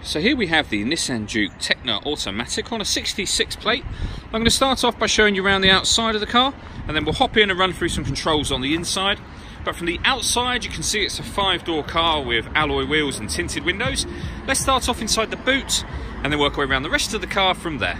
So here we have the Nissan Juke Techno Automatic on a 66 plate. I'm going to start off by showing you around the outside of the car, and then we'll hop in and run through some controls on the inside. But from the outside you can see it's a 5-door car with alloy wheels and tinted windows. Let's start off inside the boot and then work our way around the rest of the car from there.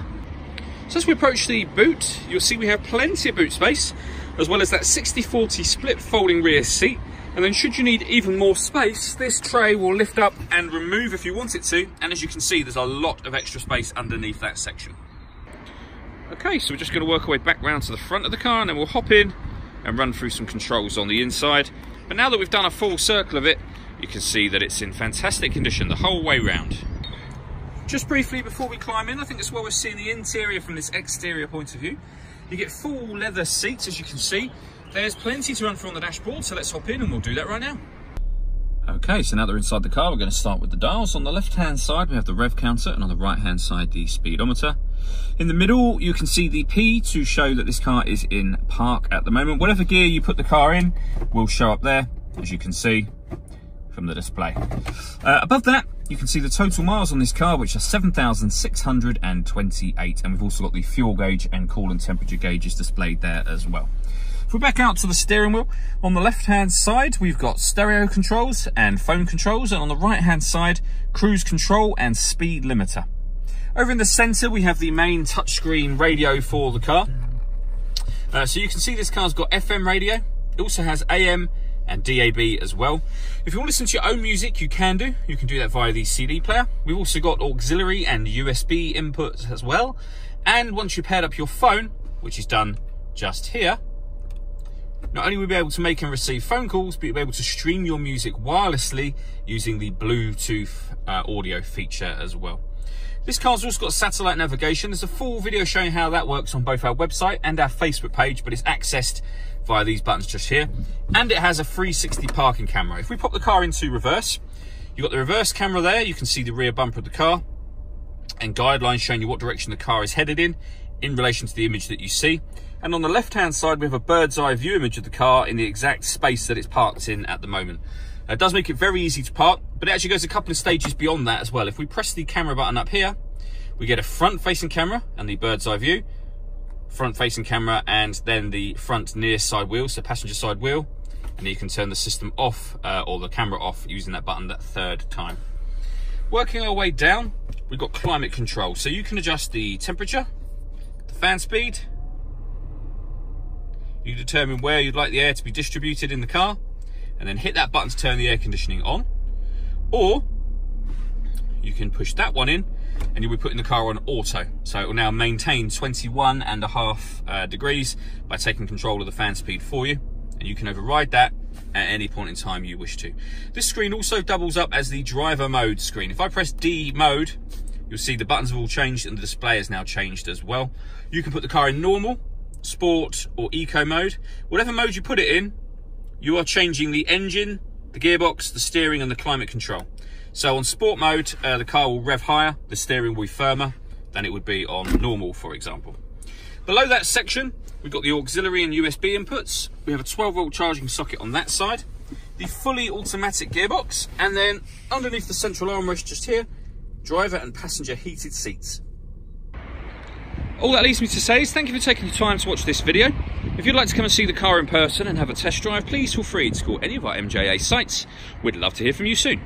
So as we approach the boot, you'll see we have plenty of boot space, as well as that 60/40 split folding rear seat. And then should you need even more space, this tray will lift up and remove if you want it to. And as you can see, there's a lot of extra space underneath that section. Okay, so we're just going to work our way back round to the front of the car, and then we'll hop in and run through some controls on the inside. But now that we've done a full circle of it, you can see that it's in fantastic condition the whole way round. Just briefly before we climb in, I think it's well worth seeing the interior from this exterior point of view. You get full leather seats, as you can see. There's plenty to run through on the dashboard, so let's hop in and we'll do that right now. Okay, so now that we're inside the car, we're going to start with the dials. On the left-hand side, we have the rev counter, and on the right-hand side, the speedometer. In the middle, you can see the P to show that this car is in park at the moment. Whatever gear you put the car in will show up there, as you can see from the display. Above that, you can see the total miles on this car, which are 7,628, and we've also got the fuel gauge and coolant temperature gauges displayed there as well. If we back out to the steering wheel, on the left-hand side, we've got stereo controls and phone controls, and on the right-hand side, cruise control and speed limiter. Over in the centre, we have the main touchscreen radio for the car. So you can see this car's got FM radio. It also has AM and DAB as well. If you want to listen to your own music, you can do. You can do that via the CD player. We've also got auxiliary and USB inputs as well. And once you've paired up your phone, which is done just here, not only will you be able to make and receive phone calls, but you'll be able to stream your music wirelessly using the Bluetooth audio feature as well. This car's also got satellite navigation. There's a full video showing how that works on both our website and our Facebook page, but it's accessed via these buttons just here. And it has a 360 parking camera. If we pop the car into reverse, you've got the reverse camera there. You can see the rear bumper of the car and guidelines showing you what direction the car is headed in relation to the image that you see. And on the left-hand side, we have a bird's eye view image of the car in the exact space that it's parked in at the moment. It does make it very easy to park, but it actually goes a couple of stages beyond that as well. If we press the camera button up here, we get a front-facing camera and the bird's eye view, front-facing camera, and then the front near side wheel, so passenger side wheel, and you can turn the system off or the camera off using that button that third time. Working our way down, we've got climate control, so you can adjust the temperature, the fan speed. You determine where you'd like the air to be distributed in the car, and then hit that button to turn the air conditioning on. Or you can push that one in and you'll be putting the car on auto. So it will now maintain 21.5 degrees by taking control of the fan speed for you. And you can override that at any point in time you wish to. This screen also doubles up as the driver mode screen. If I press D mode, you'll see the buttons have all changed and the display has now changed as well. You can put the car in normal, sport or eco mode. Whatever mode you put it in, you are changing the engine, the gearbox, the steering and the climate control. So on sport mode, the car will rev higher, the steering will be firmer than it would be on normal, for example. Below that section, we've got the auxiliary and USB inputs. We have a 12-volt charging socket on that side, the fully automatic gearbox, and then underneath the central armrest just here, driver and passenger heated seats. All that leaves me to say is thank you for taking the time to watch this video. If you'd like to come and see the car in person and have a test drive, please feel free to call any of our MJA sites. We'd love to hear from you soon.